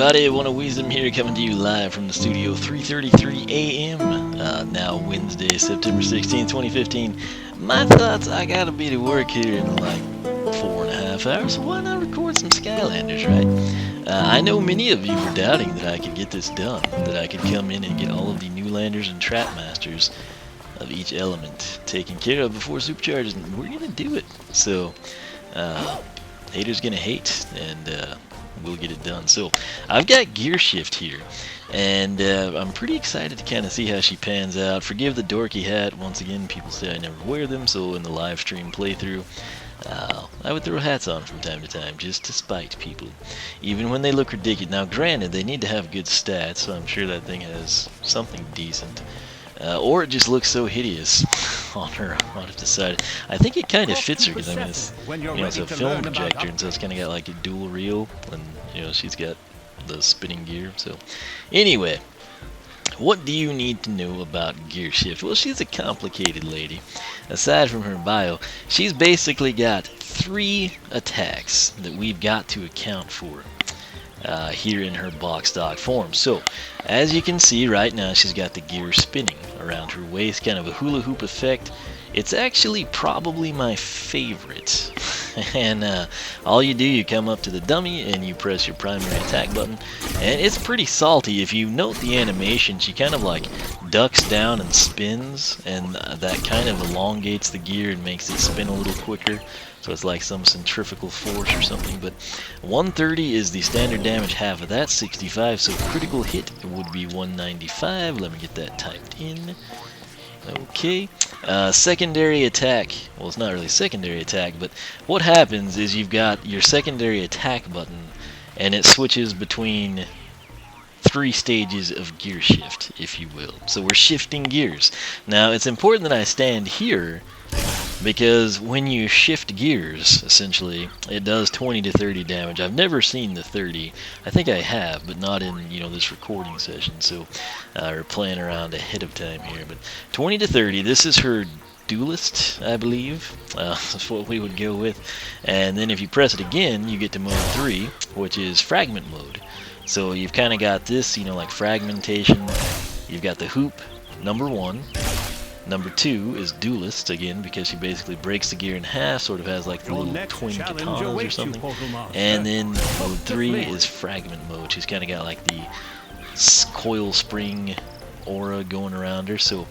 everybody, One of Wisdom here, coming to you live from the studio, 3:33 a.m. Now Wednesday, September 16th, 2015. My thoughts, I gotta be to work here in like 4.5 hours, so why not record some Skylanders, right? I know many of you were doubting that I could get this done, that I could come in and get all of the new landers and trap masters of each element taken care of before supercharges, and we're gonna do it. So, haters gonna hate, and we'll get it done. So I've got Gearshift here, and I'm pretty excited to kind of see how she pans out. Forgive the dorky hat. Once again, people say I never wear them, so in the live stream playthrough, I would throw hats on from time to time just to spite people, even when they look ridiculous. Now granted, they need to have good stats, so I'm sure that thing has something decent. Or it just looks so hideous on her on the side. I think it kind of fits her because I mean it's a film projector, and so it's kind of got like a dual reel, and she's got the spinning gear. So anyway, what do you need to know about Gearshift? Well, she's a complicated lady. Aside from her bio, she's basically got 3 attacks that we've got to account for here in her box stock form. So as you can see right now, she's got the gear spinning around her waist, kind of a hula hoop effect. It's actually probably my favorite. And all you do, you come up to the dummy and you press your primary attack button, and it's pretty salty. If you note the animation, she kind of like ducks down and spins, and that kind of elongates the gear and makes it spin a little quicker. So it's like some centrifugal force or something. But 130 is the standard damage, half of that, 65. So critical hit would be 195. Let me get that typed in. Okay. Secondary attack. Well, it's not really secondary attack, but what happens is you've got your secondary attack button, and it switches between 3 stages of gear shift, if you will. So we're shifting gears. Now, it's important that I stand here, because when you shift gears, essentially, it does 20 to 30 damage. I've never seen the 30. I think I have, but not in this recording session. So we're playing around ahead of time here. But 20 to 30. This is her duelist, I believe. That's what we would go with. And then if you press it again, you get to mode 3, which is fragment mode. So you've kind of got this, like fragmentation. You've got the hoop, number 1. Number 2 is Duelist, again, because she basically breaks the gear in half, sort of has like the little twin katanas or something. And then mode 3 is Fragment mode. She's kind of got like the coil spring aura going around her. So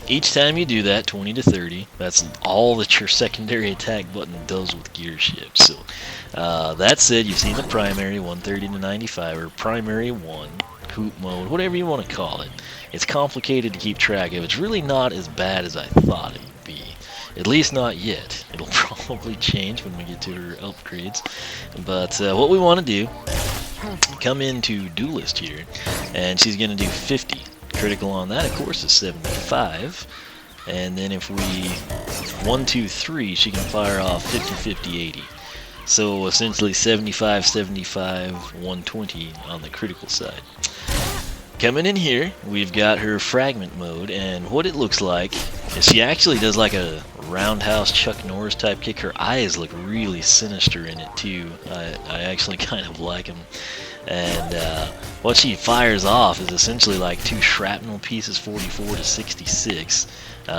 each time you do that, 20 to 30, that's all that your secondary attack button does with gear shift. So that said, you've seen the primary, 130 to 95, or primary 1. Hoop mode, whatever you want to call it. It's complicated to keep track of. It's really not as bad as I thought it would be. At least not yet. It'll probably change when we get to her upgrades. But what we want to do, come into Duelist here, and she's going to do 50. Critical on that, of course, is 75. And then if we 1, 2, 3, she can fire off 50, 50, 80. So essentially 75, 75, 120 on the critical side. Coming in here, we've got her fragment mode, and what it looks like is she actually does like a roundhouse Chuck Norris type kick. Her eyes look really sinister in it too. I actually kind of like them. And what she fires off is essentially like 2 shrapnel pieces, 44 to 66.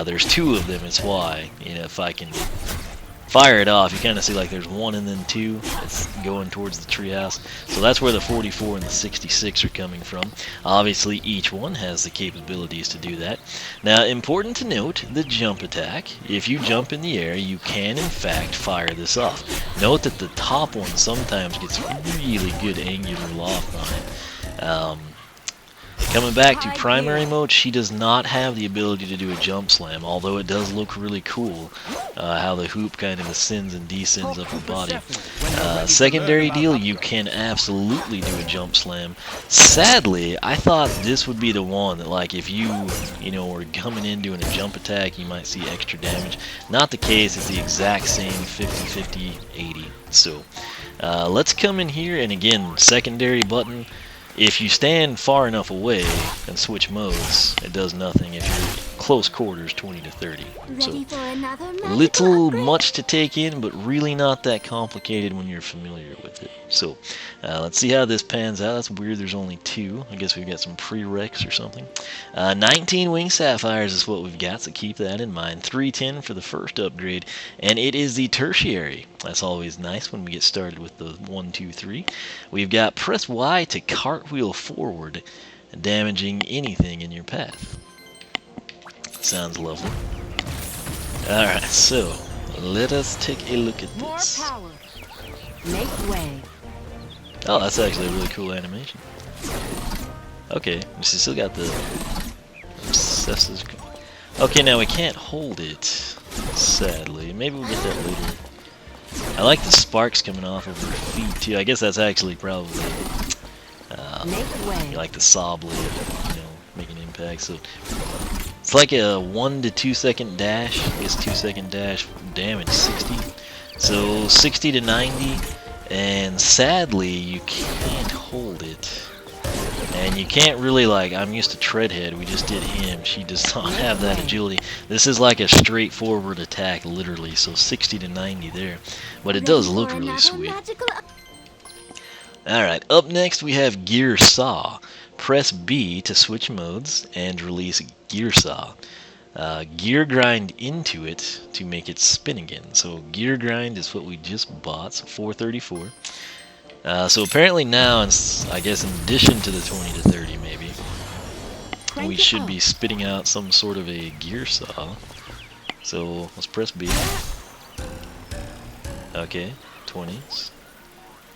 There's 2 of them, it's why, if I can fire it off, you kind of see like there's 1 and then 2. It's going towards the treehouse. So that's where the 44 and the 66 are coming from. Obviously, each one has the capabilities to do that. Now, important to note, the jump attack. If you jump in the air, you can, in fact, fire this off. Note that the top one sometimes gets really good angular loft on it. Coming back to primary mode, she does not have the ability to do a jump slam, although it does look really cool how the hoop kind of ascends and descends up her body. Secondary deal, you can absolutely do a jump slam. Sadly, I thought this would be the one that, like, if you were coming in doing a jump attack, you might see extra damage. Not the case. It's the exact same 50, 50, 80. So let's come in here, and again, secondary button. If you stand far enough away and switch modes, it does nothing. If close quarters 20 to 30. So Ready for another magical little upgrade? much to take in, but really not that complicated when you're familiar with it. So let's see how this pans out. That's weird, there's only 2. I guess we've got some prereqs or something. 19 wing sapphires is what we've got, so keep that in mind. 310 for the first upgrade, and it is the tertiary. That's always nice when we get started with the 1, 2, 3. We've got press Y to cartwheel forward, damaging anything in your path. Sounds lovely. Alright, so let us take a look at More this. power. Make way. Oh, that's actually a really cool animation. Okay, we still got the obsessive. Okay, now we can't hold it, sadly. Maybe we'll get that later. I like the sparks coming off of her feet too. I guess that's actually probably Make way. like the saw blade, making impact. So it's like a 1 to 2 second dash. I guess 2 second dash damage 60. So 60 to 90, and sadly you can't hold it. And you can't really, like, I'm used to Treadhead, we just did him, she does not have that agility. This is like a straightforward attack, literally, so 60 to 90 there. But it does look really sweet. Alright, up next we have Gear Saw. Press B to switch modes and release Gear Saw. Gear grind into it to make it spin again. So gear grind is what we just bought, so 434. So apparently now, I guess in addition to the 20 to 30 maybe, we should be spitting out some sort of a gear saw. So let's press B. Okay, 20s.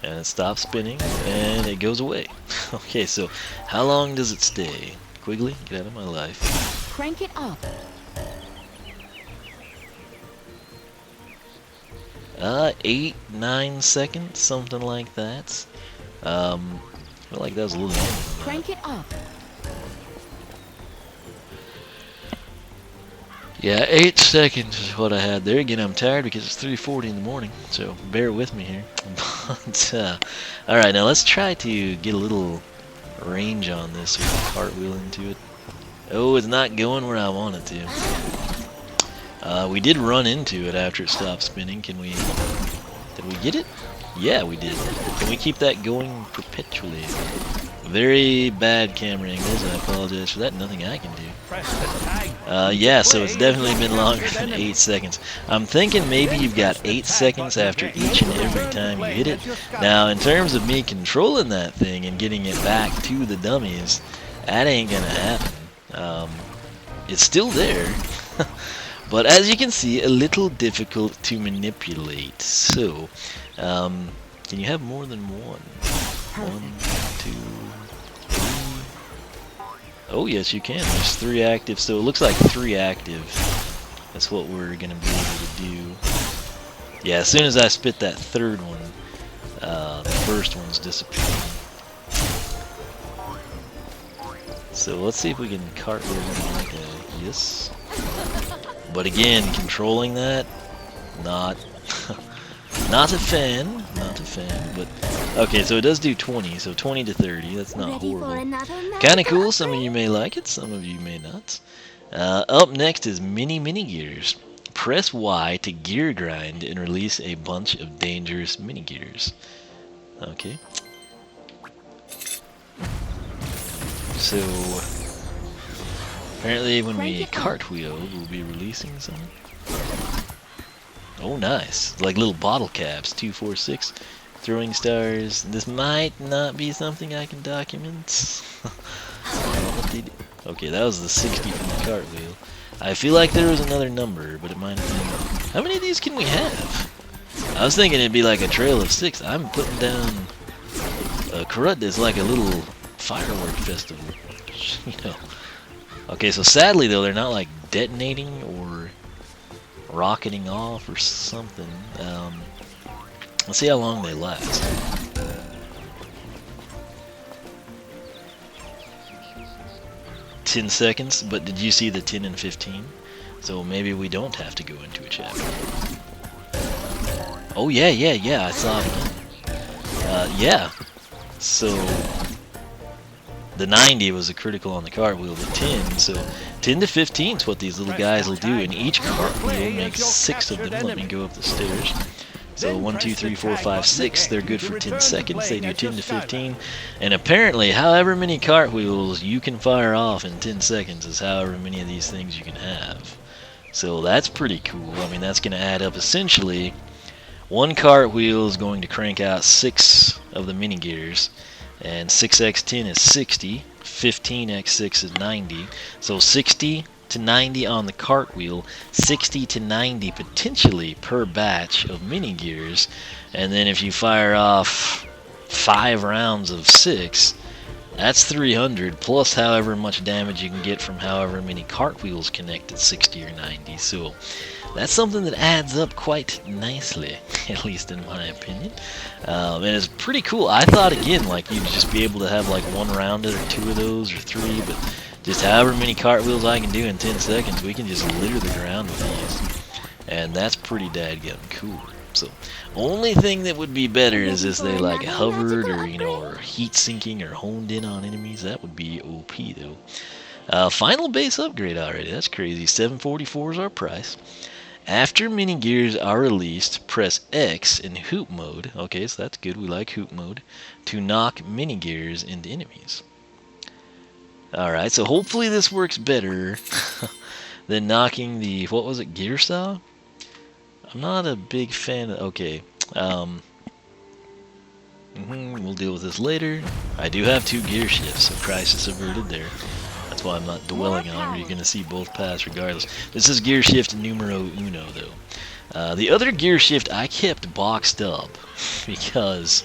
And it stops spinning, and it goes away. Okay, so how long does it stay? Quigley, get out of my life. Crank it up. 8, 9 seconds, something like that. I feel like that was a little longer than that. Crank it up. Yeah, 8 seconds is what I had there. Again, I'm tired because it's 3:40 in the morning, so bear with me here. But, alright, now let's try to get a little range on this with the cartwheel into it. Oh, it's not going where I want it to. We did run into it after it stopped spinning. Did we get it? Yeah, we did. Can we keep that going perpetually? Very bad camera angles, I apologize for that. Nothing I can do. Yeah, so it's definitely been longer than 8 seconds. I'm thinking maybe you've got 8 seconds after each and every time you hit it. Now, in terms of me controlling that thing and getting it back to the dummies, that ain't gonna happen. It's still there. But as you can see, a little difficult to manipulate. So, can you have more than one? 1, 2, 3. Oh yes, you can. There's 3 active, so it looks like 3 active. That's what we're gonna be able to do. Yeah, as soon as I spit that third one, the first one's disappearing. So let's see if we can cartwheel like a yes. But again, controlling that, not a fan, but okay, so it does do 20, so 20 to 30, that's not horrible. Kind of cool, some of you may like it, some of you may not. Up next is mini gears. Press Y to gear grind and release a bunch of dangerous mini gears. Okay. So apparently when we cartwheel, we'll be releasing some. Oh, nice. Like little bottle caps. 2, 4, 6. Throwing stars. This might not be something I can document. Okay, that was the 60 from the cartwheel. I feel like there was another number, but it might have been... How many of these can we have? I was thinking it'd be like a trail of 6. I'm putting down... Karut is like a little firework festival. Okay, so sadly though, they're not like detonating or rocketing off or something. Let's see how long they last. $10 seconds, but did you see the 10 and 15? So maybe we don't have to go into a chapter. Oh yeah, I saw it again. Yeah. So the 90 was a critical on the cartwheel, the 10, so 10 to 15 is what these little guys will do, and each cartwheel makes 6 of them. Let me go up the stairs. So 1, 2, 3, 4, 5, 6. They're good for 10 seconds. They do 10 to 15. And apparently, however many cartwheels you can fire off in 10 seconds is however many of these things you can have. So that's pretty cool. I mean, that's going to add up essentially. One cartwheel is going to crank out 6 of the mini gears. And 6x10 is 60. 15x6 is 90. So 60 to 90 on the cartwheel, 60 to 90 potentially per batch of mini gears, and then if you fire off 5 rounds of 6, that's 300 plus however much damage you can get from however many cartwheels connect at 60 or 90. So that's something that adds up quite nicely, at least in my opinion. And it's pretty cool. I thought, again, like you'd just be able to have like 1 round or 2 of those or 3, but just however many cartwheels I can do in 10 seconds, we can just litter the ground with these. And that's pretty dadgum cool. So, only thing that would be better is if they like hovered or, you know, or heat sinking or honed in on enemies. That would be OP though. Final base upgrade already. That's crazy. 744 is our price. After mini gears are released, press X in hoop mode. Okay, so that's good. We like hoop mode to knock mini gears into enemies. Alright, so hopefully this works better than knocking the, what was it, gear saw? I'm not a big fan of, okay, we'll deal with this later. I do have 2 gear shifts, so crisis averted there. That's why I'm not dwelling on it. You're going to see both paths regardless. This is gear shift numero uno, though. The other gear shift I kept boxed up because,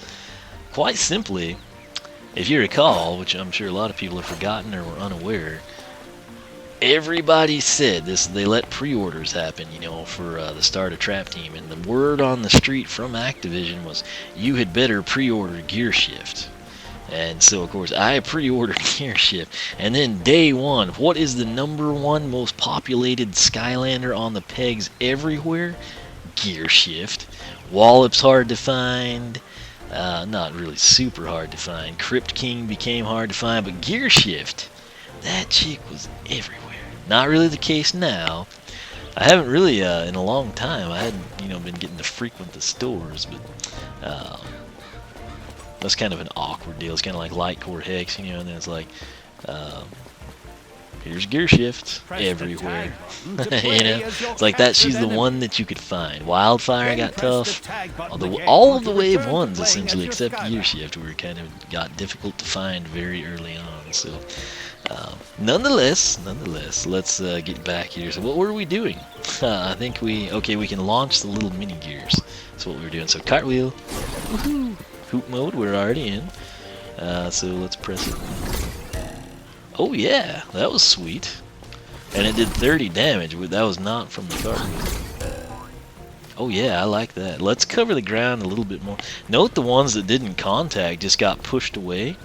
quite simply, if you recall, which I'm sure a lot of people have forgotten or were unaware, everybody said this. They let pre-orders happen, you know, for the start of Trap Team, and the word on the street from Activision was you had better pre-order Gearshift. And so, of course, I pre-ordered Gearshift, and then day one, what is the #1 most populated Skylander on the pegs everywhere? Gearshift. Wallop's hard to find. Not really super hard to find. Crypt King became hard to find, but Gearshift, that chick was everywhere. Not really the case now. I haven't really, in a long time, I hadn't, you know, been getting to frequent the stores, but that's kind of an awkward deal. It's kind of like Light Core Hex, you know, and then it's like, here's Gearshift everywhere. You know, it's like that. She's the one that you could find. Wildfire got tough. All of the wave ones essentially, except Gearshift, were kind of got difficult to find very early on. So, nonetheless, let's get back here. So, what were we doing? I think we can launch the little mini gears. That's what we were doing. So, cartwheel, woohoo! Hoop mode, we're already in. So let's press it. Oh yeah, that was sweet. And it did 30 damage. That was not from the cartwheel. Oh yeah, I like that. Let's cover the ground a little bit more. Note the ones that didn't contact just got pushed away.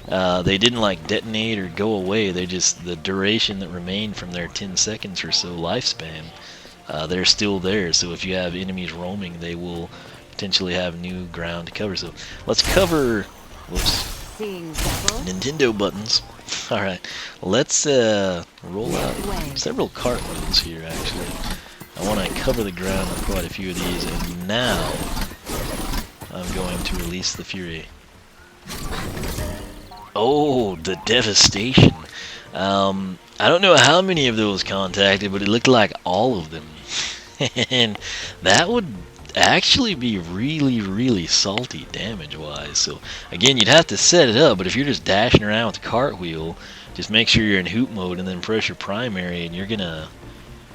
They didn't like detonate or go away. They just, the duration that remained from their 10 seconds or so lifespan, they're still there. So if you have enemies roaming, they will potentially have new ground to cover. So let's cover, Nintendo buttons. Alright, let's roll out several cartwheels here actually. I want to cover the ground on quite a few of these, and now I'm going to release the Fury. Oh, the devastation. I don't know how many of those contacted, but it looked like all of them. And that would actually be really salty damage wise. So again, you'd have to set it up, but if you're just dashing around with the cartwheel, just make sure you're in hoop mode and then press your primary, and you're gonna,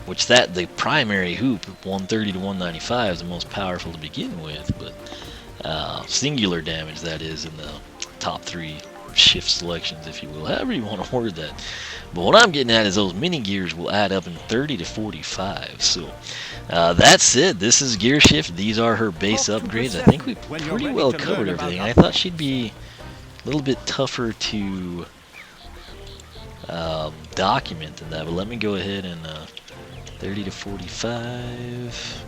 the primary hoop 130 to 195 is the most powerful to begin with, but singular damage, that is, in the top 3 shift selections, if you will, however you want to word that. But what I'm getting at is those mini gears will add up in 30 to 45. So that's it. This is Gearshift. These are her base upgrades. I think we pretty well covered everything. I thought she'd be a little bit tougher to document than that, but let me go ahead and 30 to 45.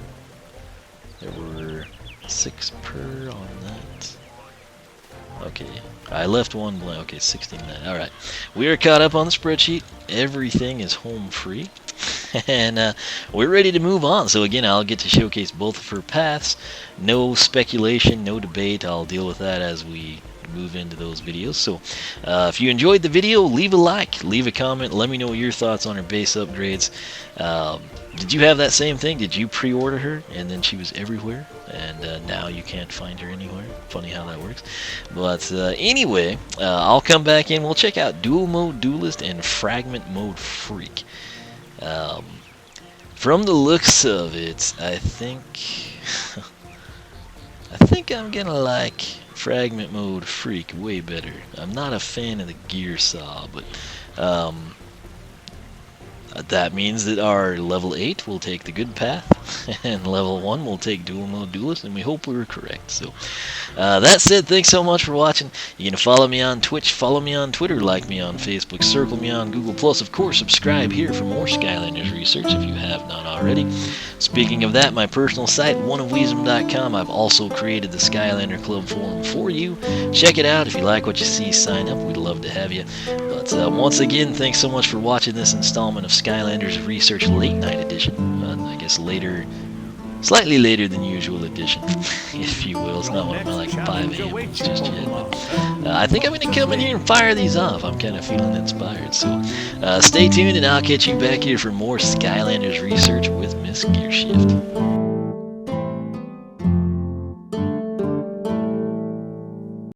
There were 6 per on that. Okay, I left one blank. Okay, 69. All right, we are caught up on the spreadsheet. Everything is home free, and we're ready to move on. So again, I'll get to showcase both of her paths. No speculation, no debate. I'll deal with that as we move into those videos. So if you enjoyed the video, leave a like, leave a comment, let me know your thoughts on her base upgrades. Did you have that same thing? Did you pre-order her and then she was everywhere and now you can't find her anywhere? Funny how that works. But anyway, I'll come back in. We'll check out Dual Mode Duelist and Fragment Mode Freak. From the looks of it, I think I'm gonna like Fragment Mode Freak way better. I'm not a fan of the Gear Saw, but that means that our level 8 will take the good path, and level 1 will take Dual Mode Duelist, and we hope we were correct. So, that said, thanks so much for watching. You can follow me on Twitch, follow me on Twitter, like me on Facebook, circle me on Google+. Of course, subscribe here for more Skylanders research if you have not already. Speaking of that, my personal site, oneofwisdom.com, I've also created the Skylander Club Forum for you. Check it out. If you like what you see, sign up. We'd love to have you. But once again, thanks so much for watching this installment of Skylanders Research Late Night Edition. I guess later, slightly later than usual edition, if you will. It's not one of my like 5 a.m. just yet. But, I think I'm going to come in here and fire these off. I'm kind of feeling inspired. So stay tuned and I'll catch you back here for more Skylanders Research with Miss Gearshift.